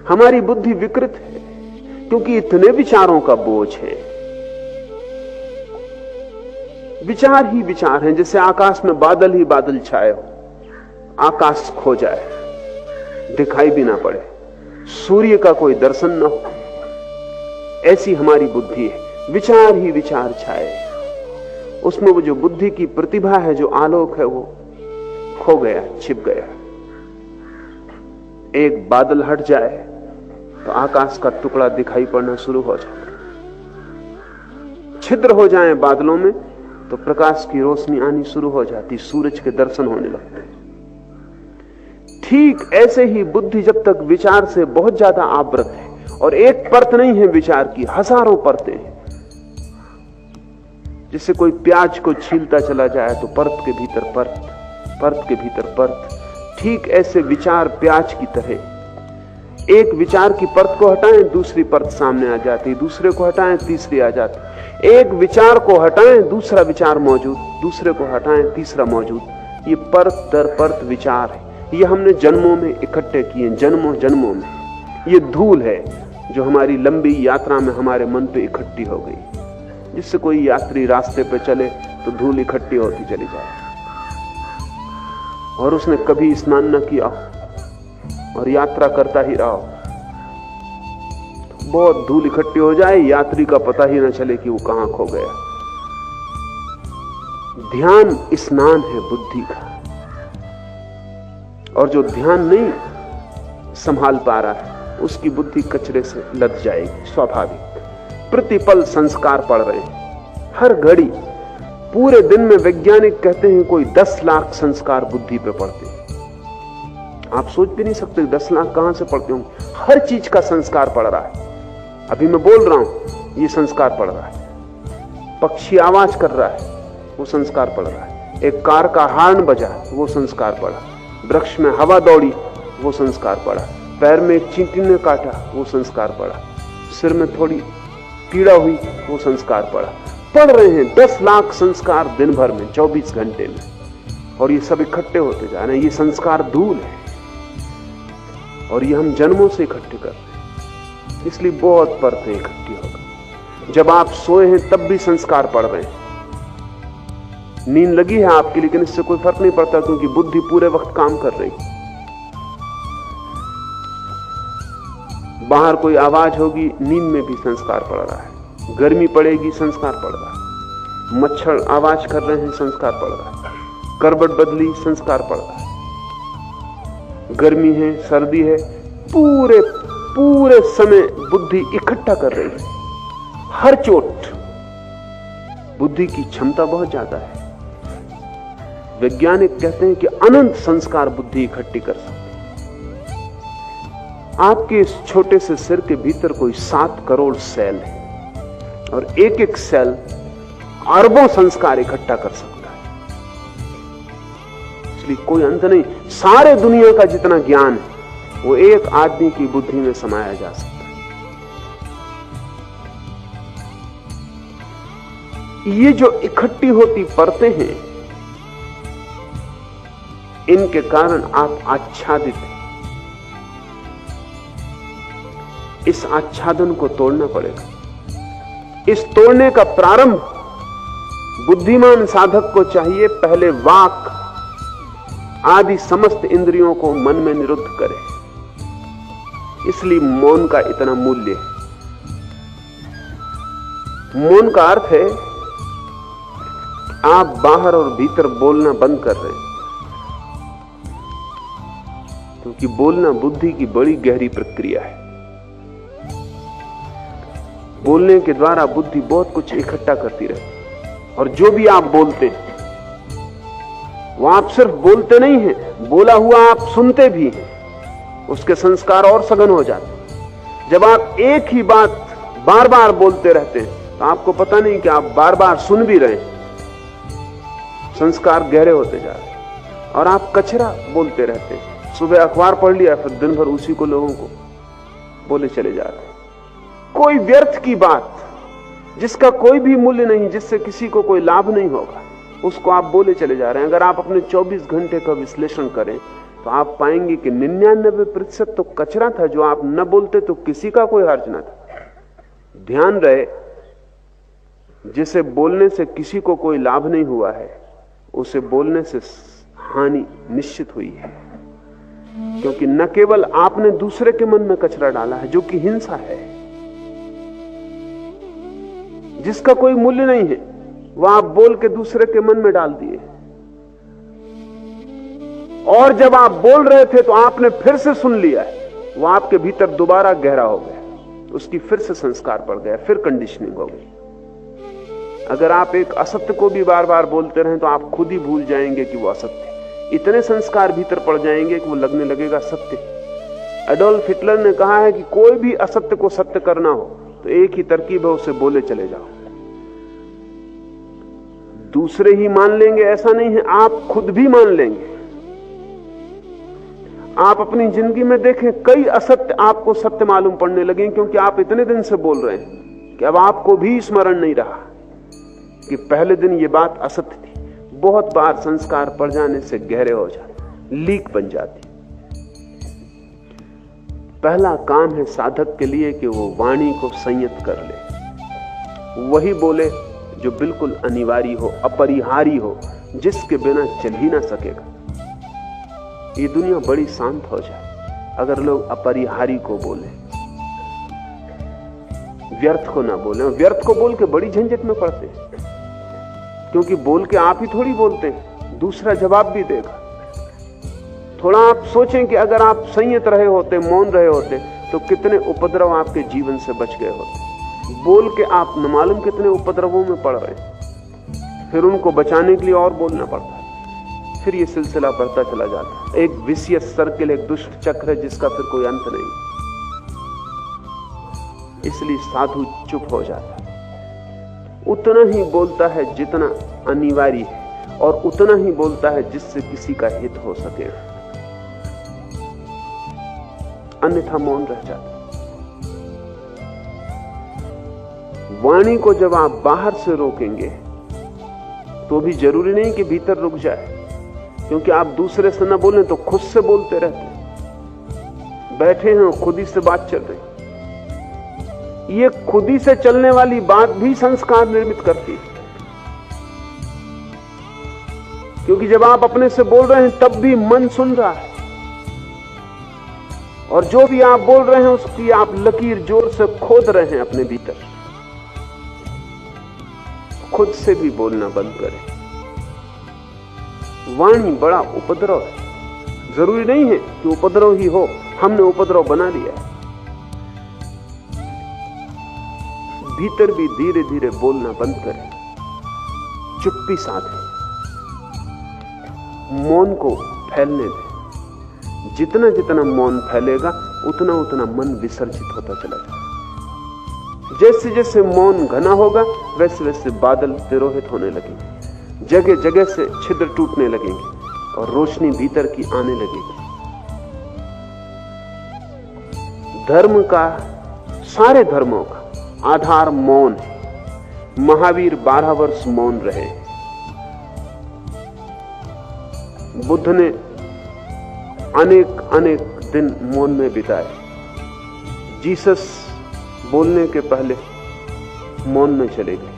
हमारी बुद्धि विकृत है क्योंकि इतने विचारों का बोझ है। विचार ही विचार हैं, जैसे आकाश में बादल ही बादल छाए हो, आकाश खो जाए, दिखाई भी ना पड़े, सूर्य का कोई दर्शन ना हो, ऐसी हमारी बुद्धि है। विचार ही विचार छाए, उसमें वो जो बुद्धि की प्रतिभा है, जो आलोक है, वो खो गया, छिप गया। एक बादल हट जाए तो आकाश का टुकड़ा दिखाई पड़ना शुरू हो जाता। छिद्र हो जाए बादलों में तो प्रकाश की रोशनी आनी शुरू हो जाती, सूरज के दर्शन होने लगते। ठीक ऐसे ही बुद्धि जब तक विचार से बहुत ज्यादा आवृत है, और एक परत नहीं है विचार की, हजारों परतें हैं। जिससे कोई प्याज को छीलता चला जाए तो परत के भीतर परत, परत के भीतर परत। ठीक ऐसे विचार प्याज की तरह, एक विचार की परत को हटाएं दूसरी परत सामने आ जाती, दूसरे को हटाएं तीसरी आ जाती। एक विचार को हटाएं दूसरा विचार मौजूद, दूसरे को हटाएं तीसरा मौजूद। ये परत दर परत विचार है। ये हमने जन्मों में इकट्ठे किए, जन्मों जन्मों में। ये धूल है जो हमारी लंबी यात्रा में हमारे मन पे इकट्ठी हो गई। जिससे कोई यात्री रास्ते पे चले तो धूल इकट्ठी होती चली जाए, और उसने कभी स्नान न किया और यात्रा करता ही रहा, बहुत धूल इकट्ठी हो जाए, यात्री का पता ही न चले कि वो कहां खो गया। ध्यान स्नान है बुद्धि का, और जो ध्यान नहीं संभाल पा रहा है उसकी बुद्धि कचरे से लद जाएगी, स्वाभाविक। प्रतिपल संस्कार पड़ रहे हैं, हर घड़ी। पूरे दिन में वैज्ञानिक कहते हैं कोई 10 लाख संस्कार बुद्धि पे पड़ते हैं। आप सोच भी नहीं सकते 10 लाख कहां से पड़ते होंगे। हर चीज का संस्कार पड़ रहा है। अभी मैं बोल रहा हूं, ये संस्कार पड़ रहा है। पक्षी आवाज कर रहा है, वो संस्कार पड़ रहा है। एक कार का हॉर्न बजा, वो संस्कार पड़ा। वृक्ष में हवा दौड़ी, वो संस्कार पड़ा। पैर में एक चींटी ने काटा, वो संस्कार पड़ा। सिर में थोड़ी पीड़ा हुई, वो संस्कार पड़ा। पढ़ रहे हैं 10 लाख संस्कार दिन भर में, 24 घंटे में, और ये सब इकट्ठे होते जा रहे हैं। ये संस्कार धूल है, और ये हम जन्मों से इकट्ठे कर रहे हैं। इसलिए बहुत परतें इकट्ठी हो गई। जब आप सोए हैं तब भी संस्कार पड़ रहे हैं। नींद लगी है आपकी, लेकिन इससे कोई फर्क नहीं पड़ता, क्योंकि बुद्धि पूरे वक्त काम कर रही। बाहर कोई आवाज होगी, नींद में भी संस्कार पड़ रहा है। गर्मी पड़ेगी, संस्कार पड़ रहा है। मच्छर आवाज कर रहे हैं, संस्कार पड़ रहा है। करवट बदली, संस्कार पड़ रहा है। गर्मी है, सर्दी है, पूरे पूरे समय बुद्धि इकट्ठा कर रही है। हर चोट। बुद्धि की क्षमता बहुत ज्यादा है। वैज्ञानिक कहते हैं कि अनंत संस्कार बुद्धि इकट्ठी कर सकती है। आपके इस छोटे से सिर के भीतर कोई 7 करोड़ सेल है, और एक एक सेल अरबों संस्कार इकट्ठा कर सकता है। इसलिए कोई अंत नहीं। सारे दुनिया का जितना ज्ञान है वो एक आदमी की बुद्धि में समाया जा सकता है। ये जो इकट्ठी होती परतें हैं, इनके कारण आप आच्छादित हैं। इस आच्छादन को तोड़ना पड़ेगा। इस तोड़ने का प्रारंभ बुद्धिमान साधक को चाहिए। पहले वाक आदि समस्त इंद्रियों को मन में निरुद्ध करे। इसलिए मौन का इतना मूल्य है। मौन का अर्थ है आप बाहर और भीतर बोलना बंद कर रहे हैं, क्योंकि बोलना बुद्धि की बड़ी गहरी प्रक्रिया है। बोलने के द्वारा बुद्धि बहुत कुछ इकट्ठा करती रहती, और जो भी आप बोलते हैं वो आप सिर्फ बोलते नहीं हैं, बोला हुआ आप सुनते भी हैं। उसके संस्कार और सघन हो जाते हैं। जब आप एक ही बात बार बार बोलते रहते हैं तो आपको पता नहीं कि आप बार बार सुन भी रहे हैं। संस्कार गहरे होते जा रहे हैं, और आप कचरा बोलते रहते हैं। सुबह अखबार पढ़ लिया, फिर दिन भर उसी को लोगों को बोले चले जा रहे हैं। कोई व्यर्थ की बात जिसका कोई भी मूल्य नहीं, जिससे किसी को कोई लाभ नहीं होगा, उसको आप बोले चले जा रहे हैं। अगर आप अपने 24 घंटे का विश्लेषण करें तो आप पाएंगे कि 99% तो कचरा था। जो आप न बोलते तो किसी का कोई हर्ज न था। ध्यान रहे, जिसे बोलने से किसी को कोई लाभ नहीं हुआ है, उसे बोलने से हानि निश्चित हुई है। क्योंकि न केवल आपने दूसरे के मन में कचरा डाला है, जो कि हिंसा है, जिसका कोई मूल्य नहीं है, वह आप बोल के दूसरे के मन में डाल दिए। और जब आप बोल रहे थे तो आपने फिर से सुन लिया है, वह आपके भीतर दोबारा गहरा हो गया, उसकी फिर से संस्कार पड़ गया, फिर कंडीशनिंग हो गई। अगर आप एक असत्य को भी बार बार बोलते रहें तो आप खुद ही भूल जाएंगे कि वो असत्य। इतने संस्कार भीतर पड़ जाएंगे कि वो लगने लगेगा सत्य। एडोल्फ हिटलर ने कहा है कि कोई भी असत्य को सत्य करना हो तो एक ही तरकीब है, उसे बोले चले जाओ। दूसरे ही मान लेंगे ऐसा नहीं है, आप खुद भी मान लेंगे। आप अपनी जिंदगी में देखें, कई असत्य आपको सत्य मालूम पड़ने लगे, क्योंकि आप इतने दिन से बोल रहे हैं कि अब आपको भी स्मरण नहीं रहा कि पहले दिन ये बात असत्य थी। बहुत बार संस्कार पड़ जाने से गहरे हो जाते, लीक बन जाती। पहला काम है साधक के लिए कि वो वाणी को संयत कर ले, वही बोले जो बिल्कुल अनिवार्य हो, अपरिहार्य हो, जिसके बिना चल ही ना सकेगा। ये दुनिया बड़ी शांत हो जाए अगर लोग अपरिहार्य को बोले, व्यर्थ को ना बोले। व्यर्थ को बोल के बड़ी झंझट में पड़ते हैं, क्योंकि बोल के आप ही थोड़ी बोलते हैं, दूसरा जवाब भी देगा। थोड़ा आप सोचें कि अगर आप संयत रहे होते, मौन रहे होते, तो कितने उपद्रव आपके जीवन से बच गए होते। बोल के आप न मालूम कितने उपद्रवों में पड़ रहे हैं, फिर उनको बचाने के लिए और बोलना पड़ता है, फिर ये सिलसिला बढ़ता चला जाता है। एक विशियस सर्किल, एक दुष्ट चक्र है जिसका फिर कोई अंत नहीं। इसलिए साधु चुप हो जाता है, उतना ही बोलता है जितना अनिवार्य है, और उतना ही बोलता है जिससे किसी का हित हो सके, अन्यथा मौन रह जाता। वाणी को जब आप बाहर से रोकेंगे तो भी जरूरी नहीं कि भीतर रुक जाए, क्योंकि आप दूसरे से न बोलें तो खुद से बोलते रहते। बैठे हैं, खुद ही से बात चल रही। ये खुद ही से चलने वाली बात भी संस्कार निर्मित करती है, क्योंकि जब आप अपने से बोल रहे हैं तब भी मन सुन रहा है, और जो भी आप बोल रहे हैं उसकी आप लकीर जोर से खोद रहे हैं अपने भीतर। खुद से भी बोलना बंद करें। वाणी बड़ा उपद्रव है, जरूरी नहीं है कि उपद्रव ही हो, हमने उपद्रव बना लिया है। भीतर भी धीरे धीरे बोलना बंद करें, चुप्पी साधें, मौन को फैलने दें। जितना जितना मौन फैलेगा उतना उतना मन विसर्जित होता चला जाएगा। जैसे जैसे मौन घना होगा वैसे वैसे बादल तिरोहित होने लगेंगे, जगह जगह से छिद्र टूटने लगेंगे और रोशनी भीतर की आने लगेगी। धर्म का, सारे धर्मों का आधार मौन है। महावीर 12 वर्ष मौन रहे। बुद्ध ने अनेक अनेक दिन मौन में बिताए। जीसस बोलने के पहले मौन में चले गए।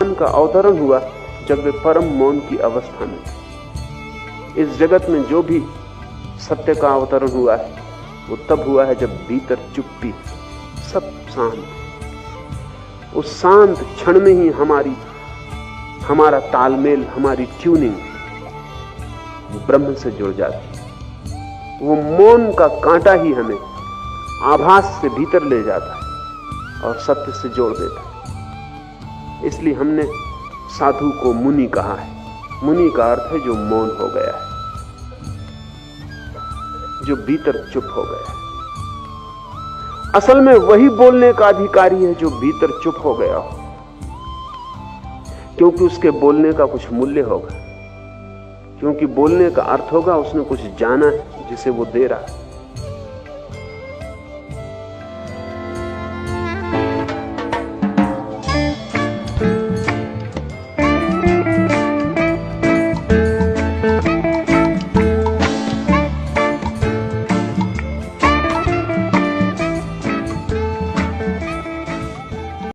उनका अवतरण हुआ जब वे परम मौन की अवस्था में थे। इस जगत में जो भी सत्य का अवतरण हुआ है वो तब हुआ है जब भीतर चुप्पी, सब शांत। उस शांत क्षण में ही हमारा तालमेल, हमारी ट्यूनिंग ब्रह्म से जुड़ जाती। वो मौन का कांटा ही हमें आभास से भीतर ले जाता है और सत्य से जोड़ देता है। इसलिए हमने साधु को मुनि कहा है। मुनि का अर्थ है जो मौन हो गया है, जो भीतर चुप हो गया है। असल में वही बोलने का अधिकारी है जो भीतर चुप हो गया हो, क्योंकि उसके बोलने का कुछ मूल्य होगा, क्योंकि बोलने का अर्थ होगा उसने कुछ जाना है जिसे वो दे रहा है।